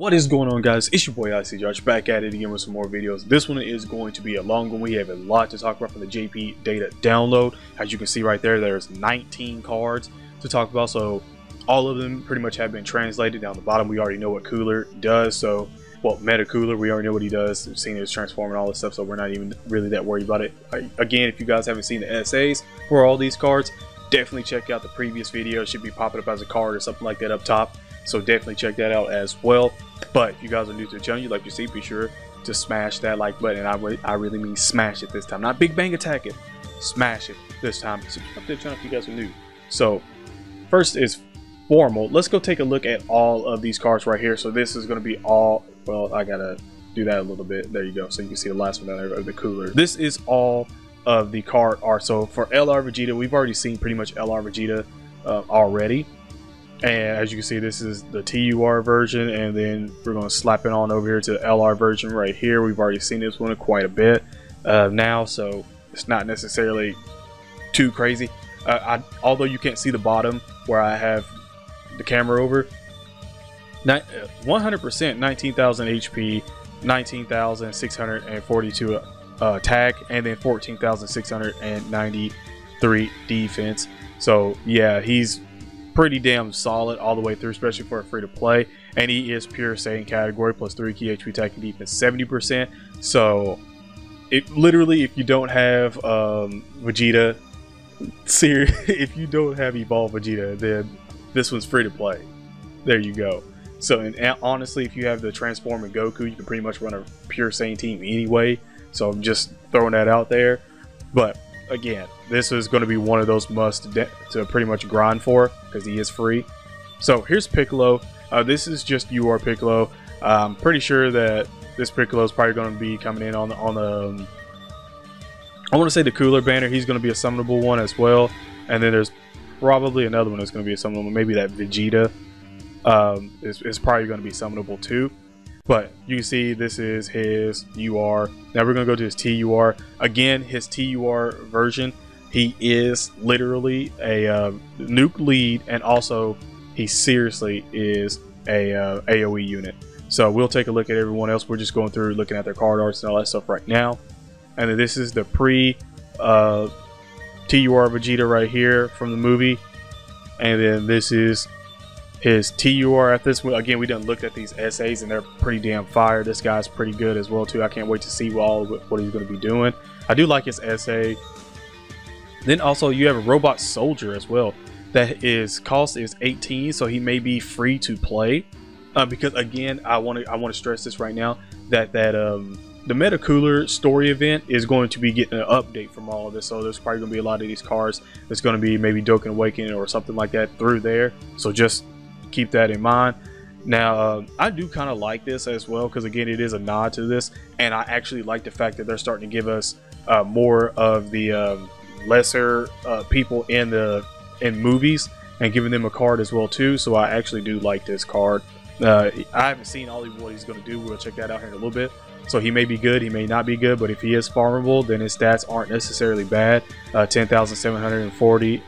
What is going on, guys? It's your boy icjosh back at it again with some more videos. This one is going to be a long one. We have a lot to talk about from the JP data download. As you can see right there, there's 19 cards to talk about, so all of them pretty much have been translated. Down the bottom we already know what Cooler does, so well, Meta Cooler, we already know what he does. We've seen his transform and all this stuff, so we're not even really that worried about it. Again, if you guys haven't seen the essays for all these cards, definitely check out the previous video. It should be popping up as a card or something like that up top, so definitely check that out as well. But if you guys are new to the channel, you'd like to see, be sure to smash that like button. I really mean smash it this time, not big bang attack it, smash it this time. Subscribe to the channel if you guys are new. So first is formal. Let's go take a look at all of these cards right here. So this is going to be all, well, I gotta do that a little bit. There you go, so you can see the last one down there of the Cooler. This is all of the card art. So for LR Vegeta, we've already seen pretty much LR Vegeta already. And as you can see, this is the TUR version, and then we're going to slap it on over here to the LR version right here. We've already seen this one quite a bit now, so it's not necessarily too crazy. Although you can't see the bottom where I have the camera over, 100% 19,000 HP, 19,642 attack, and then 14,693 defense. So yeah, he's pretty damn solid all the way through, especially for a free to play. And he is pure Saiyan category, plus 3 key HP, attack and defense 70%. So it literally, if you don't have Vegeta, if you don't have Evolved Vegeta, then this one's free to play. There you go. So, and honestly, if you have the Transform and Goku, you can pretty much run a pure Saiyan team anyway. So I'm just throwing that out there. But again, this is going to be one of those must to pretty much grind for, because he is free. So here's Piccolo. This is just UR Piccolo. I'm pretty sure that this Piccolo is probably going to be coming in on the I want to say the Cooler banner. He's going to be a summonable one as well. And then there's probably another one that's going to be a summonable. Maybe that Vegeta is probably going to be summonable too. But you can see this is his UR. Now we're going to go to his TUR. Again, his TUR version, he is literally a nuke lead, and also he seriously is a AoE unit. So we'll take a look at everyone else. We're just going through looking at their card arts and all that stuff right now. And then this is the pre TUR Vegeta right here from the movie. And then this is his TUR. At this, again, we done looked at these essays and they're pretty damn fire. This guy's pretty good as well too. I can't wait to see what he's going to be doing. I do like his essay. Then also you have a Robot Soldier as well. That is cost is 18, so he may be free to play. Because again, I want to stress this right now that the Meta Cooler story event is going to be getting an update from all of this. So there's probably going to be a lot of these cards. There's going to be maybe Dokkan Awakening or something like that through there. So just keep that in mind. Now I do kind of like this as well, because again, it is a nod to this, and I actually like the fact that they're starting to give us more of the lesser people in movies and giving them a card as well too. So I actually do like this card. I haven't seen all of what he's going to do. We'll check that out here in a little bit. So he may be good, he may not be good, but if he is farmable, then his stats aren't necessarily bad. 10,740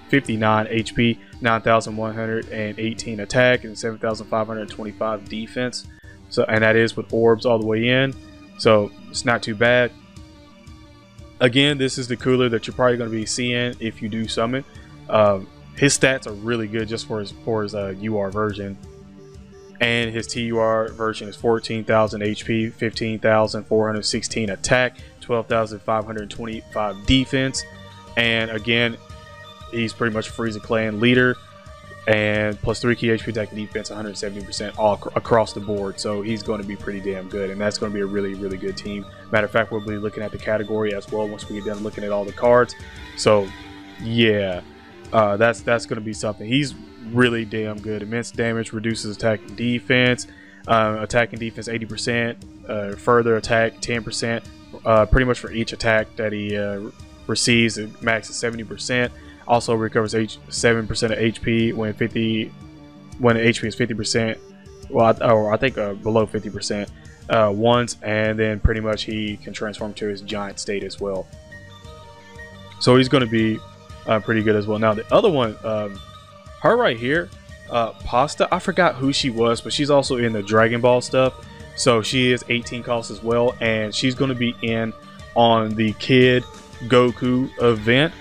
59 HP, 9,118 attack, and 7,525 defense. So, and that is with orbs all the way in, so it's not too bad. Again, this is the Cooler that you're probably going to be seeing if you do summon. His stats are really good just for his UR version, and his TUR version is 14,000 HP, 15,416 attack, 12,525 defense, and again, he's pretty much Frieza Clan leader, and plus 3 key HP, attack and defense 170% all across the board. So he's going to be pretty damn good, and that's going to be a really, really good team. Matter of fact, we'll be looking at the category as well once we get done looking at all the cards. So yeah, that's going to be something. He's really damn good. Immense damage, reduces attack and defense, attack and defense 80%, further attack 10%, pretty much for each attack that he receives. It maxes 70%. Also recovers 7% of HP when the HP is 50%. Well, I think below 50% once, and then pretty much he can transform to his giant state as well. So he's going to be pretty good as well. Now the other one, her right here, Pasta, I forgot who she was, but she's also in the Dragon Ball stuff. So she is 18 cost as well, and she's going to be in on the Kid Goku event.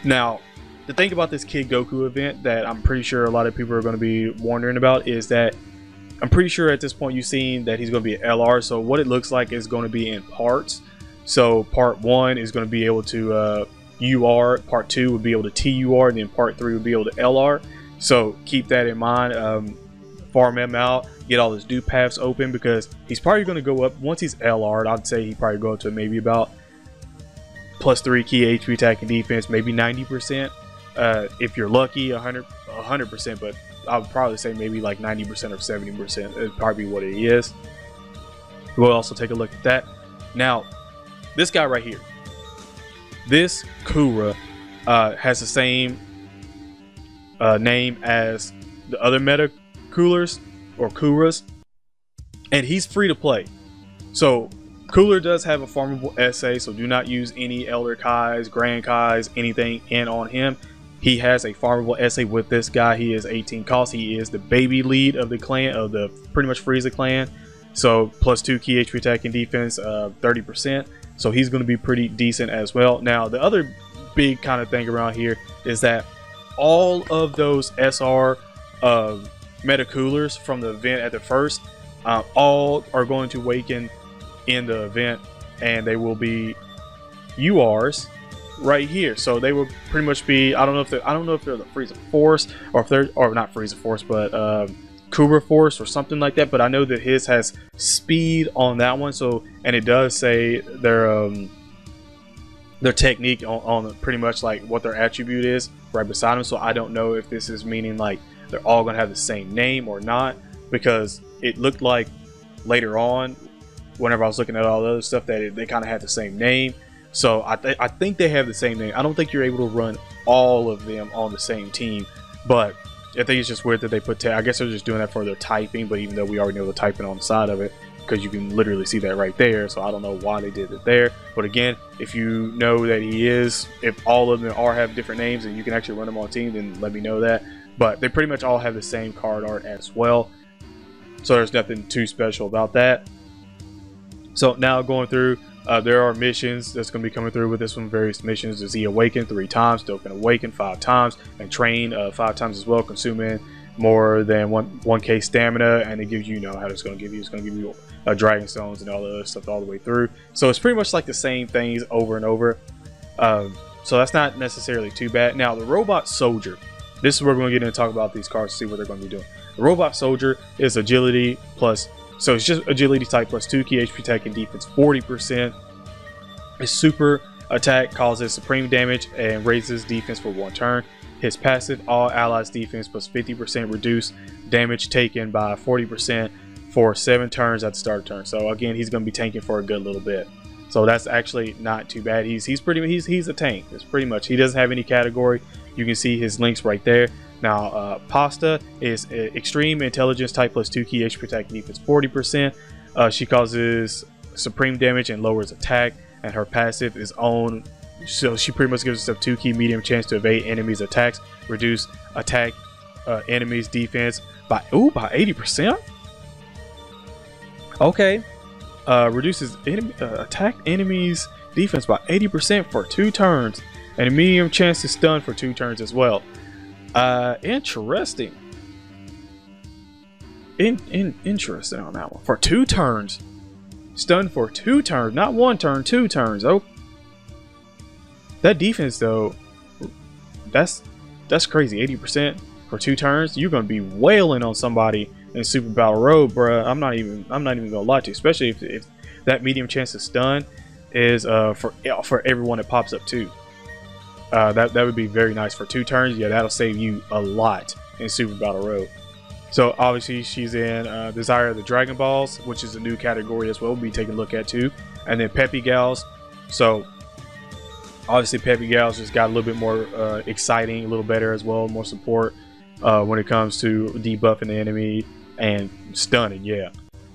Now, the thing about this Kid Goku event that I'm pretty sure a lot of people are going to be wondering about is that I'm pretty sure at this point you've seen that he's going to be an LR. So what it looks like is going to be in parts. So part 1 is going to be able to UR, part 2 would be able to TUR, and then part 3 would be able to LR. So keep that in mind. Farm him out, get all his dupe paths open, because he's probably going to go up once he's LR'd. I'd say he'd probably go up to maybe about +3 key HP attack and defense, maybe 90%. If you're lucky, 100%, but I would probably say maybe like 90% or 70%. It'd probably be what it is. We'll also take a look at that. Now, this guy right here, this Kura, has the same name as the other meta coolers or Kuras, and he's free to play. So Cooler does have a farmable SA, so do not use any Elder Kais, Grand Kais, anything in on him. He has a farmable SA with this guy. He is 18 cost. He is the baby lead of the clan, of the pretty much Frieza clan. So +2 key HP attack and defense, 30%. So he's going to be pretty decent as well. Now, the other big kind of thing around here is that all of those SR meta coolers from the event at the first, all are going to awaken in the event, and they will be URs right here. So they will pretty much be, I don't know if they're the Frieza Force, or if they're, or not Frieza Force, but Kubra Force or something like that. But I know that his has speed on that one. So, and it does say their technique on pretty much like what their attribute is right beside them. So I don't know if this is meaning like they're all gonna have the same name or not, because it looked like later on, whenever I was looking at all the other stuff, that they kind of had the same name. So I think they have the same name. I don't think you're able to run all of them on the same team, but I think it's just weird that they put I guess they're just doing that for their typing. But even though we already know the typing on the side of it, because you can literally see that right there, so I don't know why they did it there. But again, if you know that he is, if all of them have different names and you can actually run them on team, then let me know that. But they pretty much all have the same card art as well, so there's nothing too special about that. So now going through, there are missions that's going to be coming through with this one. Various missions. Does he awaken 3 times? Dokkan awaken 5 times, and train 5 times as well, consuming more than 1k stamina. And it gives you, how it's going to give you. It's going to give you dragon stones and all the other stuff all the way through. So it's pretty much like the same things over and over. So that's not necessarily too bad. Now the robot soldier. This is where we're going to get in and talk about these cards to see what they're going to be doing. The robot soldier is agility plus. So it's just agility type +2 key HP attack and defense 40%. His super attack causes supreme damage and raises defense for 1 turn. His passive, all allies defense plus 50% reduce damage taken by 40% for 7 turns at the start of turn. So again, he's going to be tanking for a good little bit. So that's actually not too bad. He's a tank. It's pretty much, he doesn't have any category. You can see his links right there. Now, Pasta is extreme intelligence type +2 key HP attack and defense 40%. She causes supreme damage and lowers attack, and her passive is own. So she pretty much gives herself 2 key medium chance to evade enemies' attacks, reduce attack enemies' defense by 80%. Okay, reduces attack enemies' defense by 80% for 2 turns, and a medium chance to stun for 2 turns as well. Interesting. Interesting on that one. For 2 turns. Stun for 2 turns. Not 1 turn, 2 turns. Oh. That defense though, that's crazy. 80% for 2 turns. You're gonna be wailing on somebody in Super Battle Road, bruh. I'm not even gonna lie to you. Especially if that medium chance to stun is for everyone that pops up too. That would be very nice for 2 turns. Yeah, that'll save you a lot in Super Battle Road. So obviously she's in Desire of the Dragon Balls, which is a new category as well. We'll be taking a look at too. And then Peppy Gals. So obviously Peppy Gals just got a little bit more exciting, a little better as well, more support when it comes to debuffing the enemy and stunning. Yeah.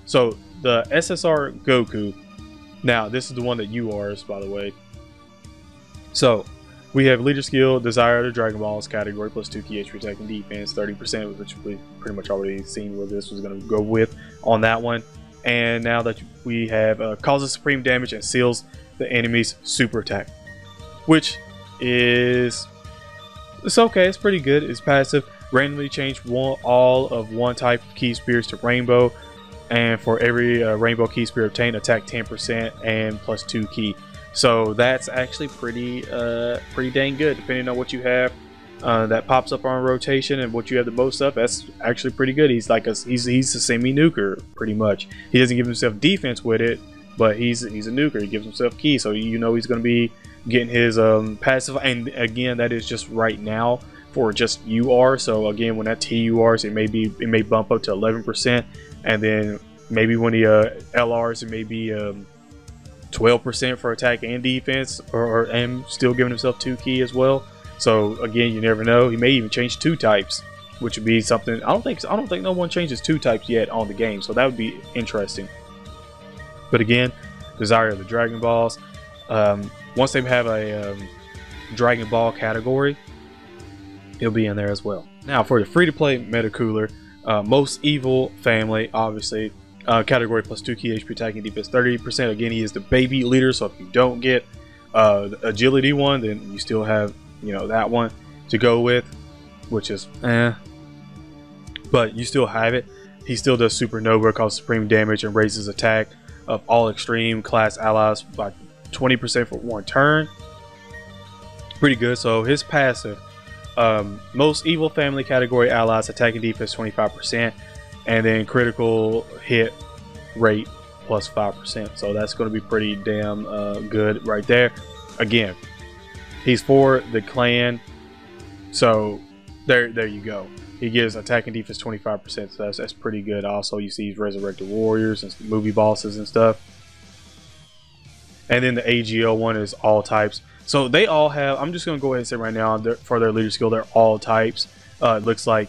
So the SSR Goku. Now this is the one that URs, by the way. So We have leader skill, desire to Dragon Balls category, plus 2 key HP attack and defense, 30%, which we pretty much already seen where this was going to go with on that one. And now that we have causes supreme damage and seals the enemy's super attack, which is, it's okay, it's pretty good. It's passive. Randomly change all of one type of key spears to rainbow, and for every rainbow key spear obtained, attack 10% and plus 2 key. So that's actually pretty dang good, depending on what you have that pops up on rotation and what you have the most of. That's actually pretty good. He's like he's a semi-nuker pretty much. He doesn't give himself defense with it, but he's a nuker. He gives himself key, so you know he's going to be getting his passive. And again, that is just right now for just UR. So again, when that TURs, it may bump up to 11%, and then maybe when he LRs, it may be 12% for attack and defense, and still giving himself 2 key as well. So again, you never know. He may even change 2 types, which would be something. I don't think no one changes 2 types yet on the game, so that would be interesting. But again, desire of the Dragon Balls. Once they have a Dragon Ball category, it'll be in there as well. Now for the free-to-play meta cooler, most evil family, obviously. Category plus 2 key HP attack and defense 30%. Again, he is the baby leader, so if you don't get the agility one, then you still have, you know, that one to go with, which is but you still have it. He still does supernova, causes supreme damage, and raises attack of all extreme class allies by 20% for 1 turn. Pretty good. So his passive, most evil family category allies attack and defense 25%, and then critical hit rate plus 5%. So that's going to be pretty damn good right there. Again, he's for the clan, so there you go. He gives attack and defense 25%, so that's pretty good. Also, you see he's resurrected warriors and movie bosses and stuff. And then the AGL one is all types. So they all have, I'm just going to go ahead and say right now, for their leader skill, they're all types. It looks like,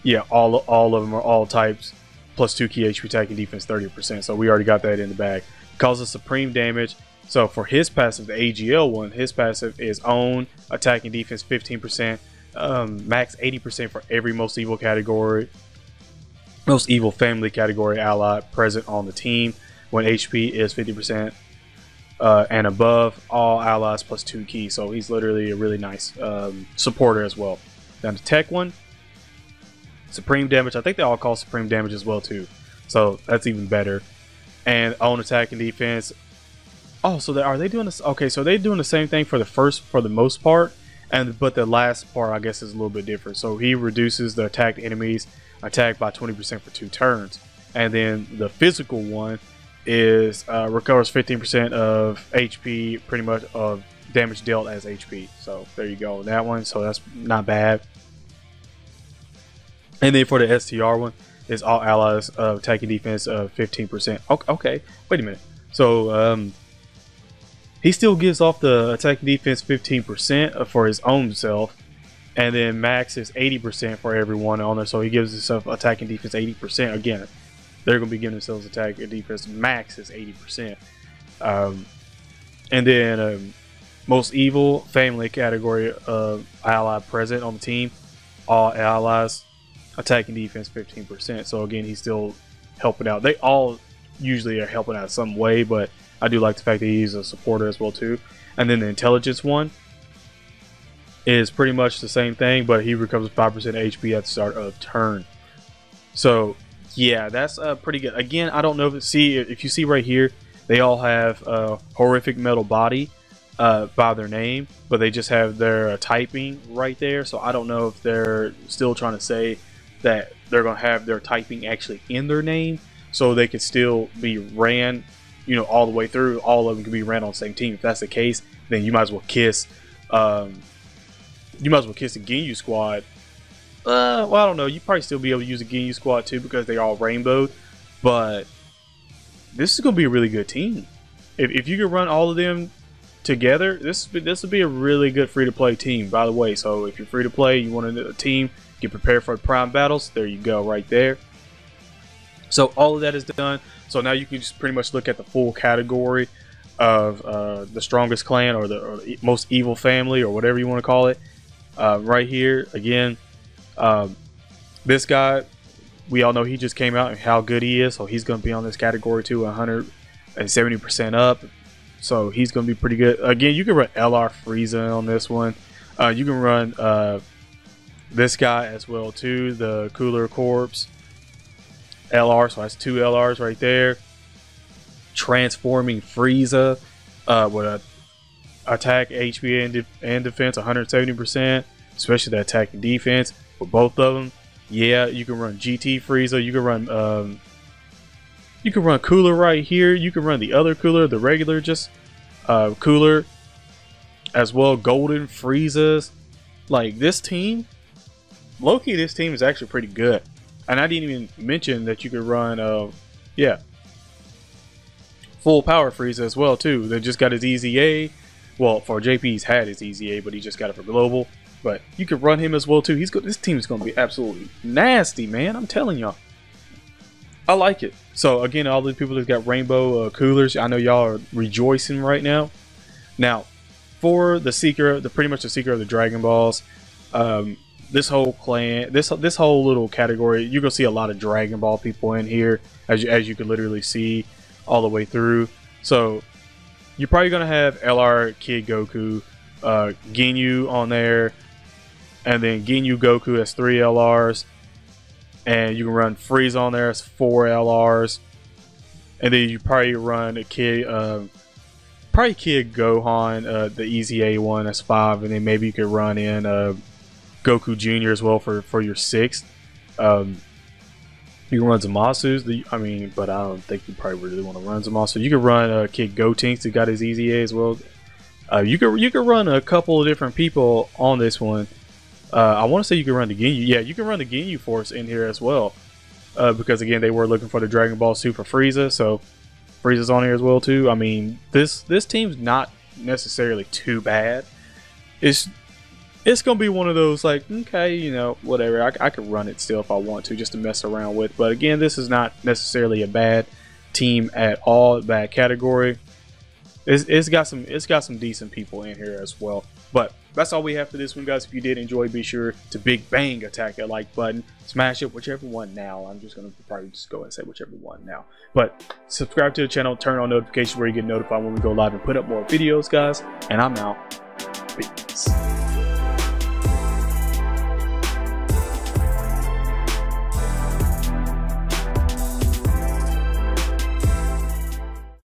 yeah, all of them are all types, plus 2 key HP attack and defense 30%. So we already got that in the bag. Causes supreme damage. So for his passive, the AGL one, his passive is own, attack and defense 15%, max 80% for every most evil category, most evil family category ally present on the team. When HP is 50% and above, all allies plus 2 key. So he's literally a really nice supporter as well. Then the tech one, supreme damage. I think they all call supreme damage as well too, so that's even better. And own attack and defense. Oh, so are they doing this? Okay, so they're doing the same thing for the most part, but the last part I guess is a little bit different. So he reduces the attacked enemies attack by 20% for 2 turns, and then the physical one is recovers 15% of HP, pretty much of damage dealt as HP. So there you go, that one. So that's not bad. And then for the STR one, is all allies attack and defense of 15%. Okay, wait a minute. So he still gives off the attack and defense 15% for his own self, and then max is 80% for everyone on there. So he gives himself attack and defense 80%. Again, they're going to be giving themselves attack and defense max is 80%. And then most evil family category of ally present on the team, all allies attack and defense 15%. So again, he's still helping out. They all usually are helping out some way, but I do like the fact that he's a supporter as well too. And then the intelligence one is pretty much the same thing, but he recovers 5% HP at the start of turn. So yeah, that's pretty good. Again, I don't know if you see right here, they all have a horrific metal body by their name, but they just have their typing right there. So I don't know if they're still trying to say that they're going to have their typing actually in their name, so they could still be ran, you know, all the way through. All of them can be ran on the same team. If that's the case, then you might as well kiss the Ginyu squad. Well, I don't know. You probably still be able to use the Ginyu squad too, because they're all rainbowed. But this is going to be a really good team. If you can run all of them together, this would be a really good free-to-play team, by the way. So if you're free-to-play, you want a team, get prepared for the prime battles, there you go right there. So all of that is done. So now you can just pretty much look at the full category. of the strongest clan, or the most evil family, or whatever you want to call it. Right here again, this guy, we all know he just came out and how good he is, so he's going to be on this category too, 170% up, so he's going to be pretty good. Again, you can run LR Frieza on this one. You can run this guy as well too, the Cooler Corpse LR, so that's 2 LRs right there. Transforming Frieza with a attack, HP, and defense 170%, especially the attack and defense with both of them. Yeah, you can run GT Frieza. You can run Cooler right here. You can run the other Cooler, the regular just Cooler as well. Golden Friezas. Like, this team, low-key, this team is actually pretty good. And I didn't even mention that you could run yeah, full power Frieza as well too. They just got his EZA. Well, for JP, he's had his EZA, but he just got it for global. But you could run him as well too. This team is going to be absolutely nasty, man. I'm telling y'all. I like it. So again, all the people that got rainbow coolers, I know y'all are rejoicing right now. Now, for the seeker, pretty much the seeker of the Dragon Balls, this whole clan, this whole little category, you're gonna see a lot of Dragon Ball people in here, as you can literally see all the way through. So you're probably gonna have LR Kid Goku, Ginyu on there, and then Ginyu Goku has 3 LRs, and you can run Frieza on there as 4 LRs, and then you probably run a Kid, probably Kid Gohan, the EZA one, that's 5, and then maybe you could run in Goku Jr. as well for your 6th. You can run Zamasu's, but I don't think you probably really want to run Zamasu. You can run Kid Gotenks, who got his EZA as well. You could run a couple of different people on this one. I want to say you can run the Ginyu. Yeah, you can run the Ginyu Force in here as well. Because again, they were looking for the Dragon Ball Super Frieza, so Frieza's on here as well too. I mean, this team's not necessarily too bad. It's gonna be one of those, like, okay, you know, whatever. I could run it still if I want to, just to mess around with. But again, this is not necessarily a bad team at all. Bad category. It's got some decent people in here as well. But that's all we have for this one, guys. If you did enjoy, be sure to big bang attack that like button, smash it, whichever one now. I'm just gonna probably just go ahead and say whichever one now. But subscribe to the channel, turn on notifications where you get notified when we go live and put up more videos, guys. And I'm out. Peace.